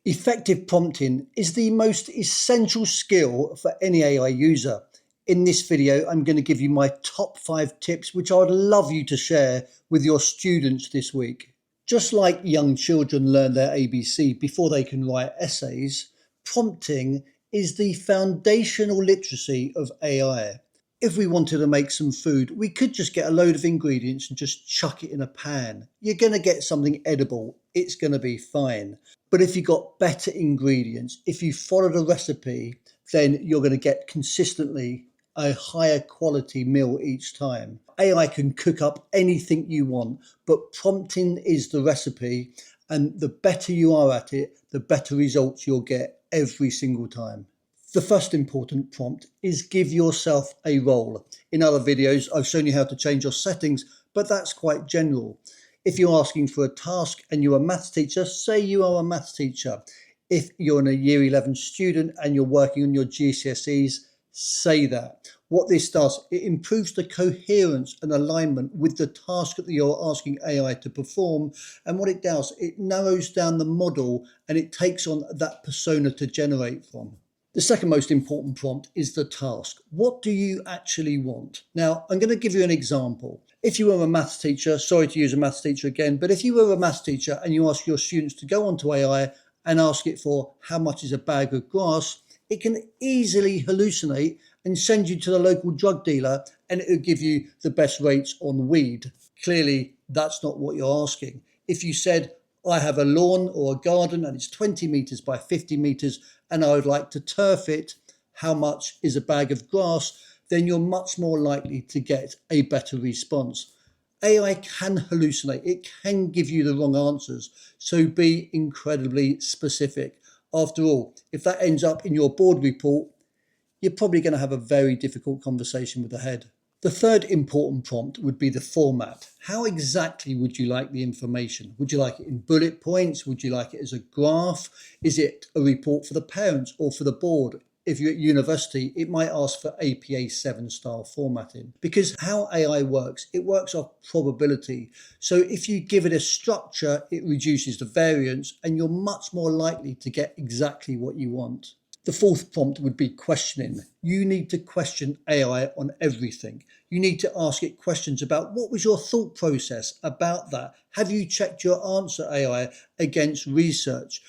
Effective prompting is the most essential skill for any AI user. In this video, I'm going to give you my top 5 tips which I would love you to share with your students this week. Just like young children learn their ABC before they can write essays, prompting is the foundational literacy of AI. If we wanted to make some food, we could just get a load of ingredients and just chuck it in a pan. You're going to get something edible. It's going to be fine. But if you got better ingredients, if you followed a recipe, then you're going to get consistently a higher quality meal each time. AI can cook up anything you want, but prompting is the recipe, and the better you are at it, the better results you'll get every single time. The first important prompt is give yourself a role. In other videos, I've shown you how to change your settings, but that's quite general. If you're asking for a task and you're a maths teacher, say you are a maths teacher. If you're a year 11 student and you're working on your GCSEs, say that. What this does, it improves the coherence and alignment with the task that you're asking AI to perform. And what it does, it narrows down the model and it takes on that persona to generate from. The second most important prompt is the task. What do you actually want? Now, I'm going to give you an example. If you were a maths teacher, sorry to use a maths teacher again, but if you were a maths teacher and you ask your students to go onto AI and ask it for how much is a bag of grass, it can easily hallucinate and send you to the local drug dealer and it will give you the best rates on weed. Clearly, that's not what you're asking. If you said, I have a lawn or a garden and it's 20 meters by 50 meters and I would like to turf it, how much is a bag of grass? Then you're much more likely to get a better response. AI can hallucinate, it can give you the wrong answers, so be incredibly specific. After all, if that ends up in your board report, you're probably going to have a very difficult conversation with the head. The third important prompt would be the format. How exactly would you like the information? Would you like it in bullet points? Would you like it as a graph? Is it a report for the parents or for the board? If you're at university, it might ask for APA 7 style formatting, because how AI works, it works off probability. So if you give it a structure, it reduces the variance and you're much more likely to get exactly what you want. The fourth prompt would be questioning. You need to question AI on everything. You need to ask it questions about what was your thought process about that? Have you checked your answer, AI, against research?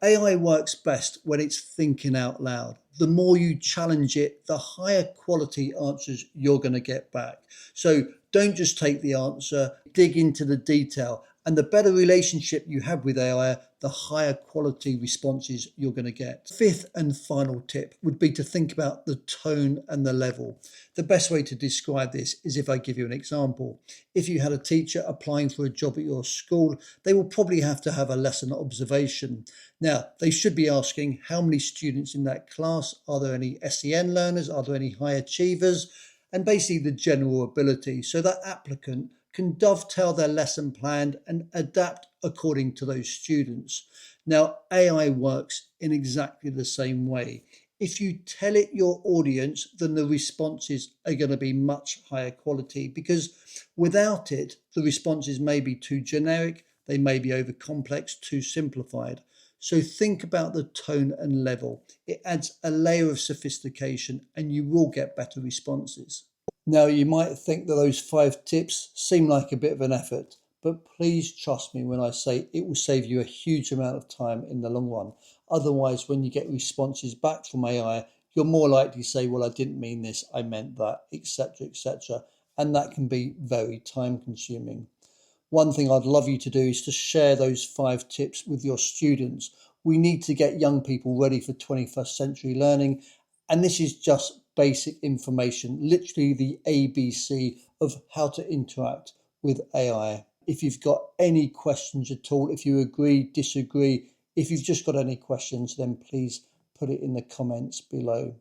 AI works best when it's thinking out loud. The more you challenge it, the higher quality answers you're going to get back. So don't just take the answer, dig into the detail. And the better relationship you have with AI, the higher quality responses you're going to get. Fifth and final tip would be to think about the tone and the level. The best way to describe this is if I give you an example. If you had a teacher applying for a job at your school, they will probably have to have a lesson observation. Now, they should be asking how many students in that class, are there any SEN learners, are there any high achievers, and basically the general ability, so that applicant can dovetail their lesson plan and adapt according to those students. Now, AI works in exactly the same way. If you tell it your audience, then the responses are going to be much higher quality, because without it, the responses may be too generic, they may be over complex, too simplified. So think about the tone and level. It adds a layer of sophistication and you will get better responses. Now, you might think that those 5 tips seem like a bit of an effort, but please trust me when I say it will save you a huge amount of time in the long run. Otherwise, when you get responses back from AI, you're more likely to say, well, I didn't mean this, I meant that, etc., etc. And that can be very time consuming. One thing I'd love you to do is to share those 5 tips with your students. We need to get young people ready for 21st century learning. And this is just basic information, literally the ABC of how to interact with AI. If you've got any questions at all, if you agree, disagree, if you've just got any questions, then please put it in the comments below.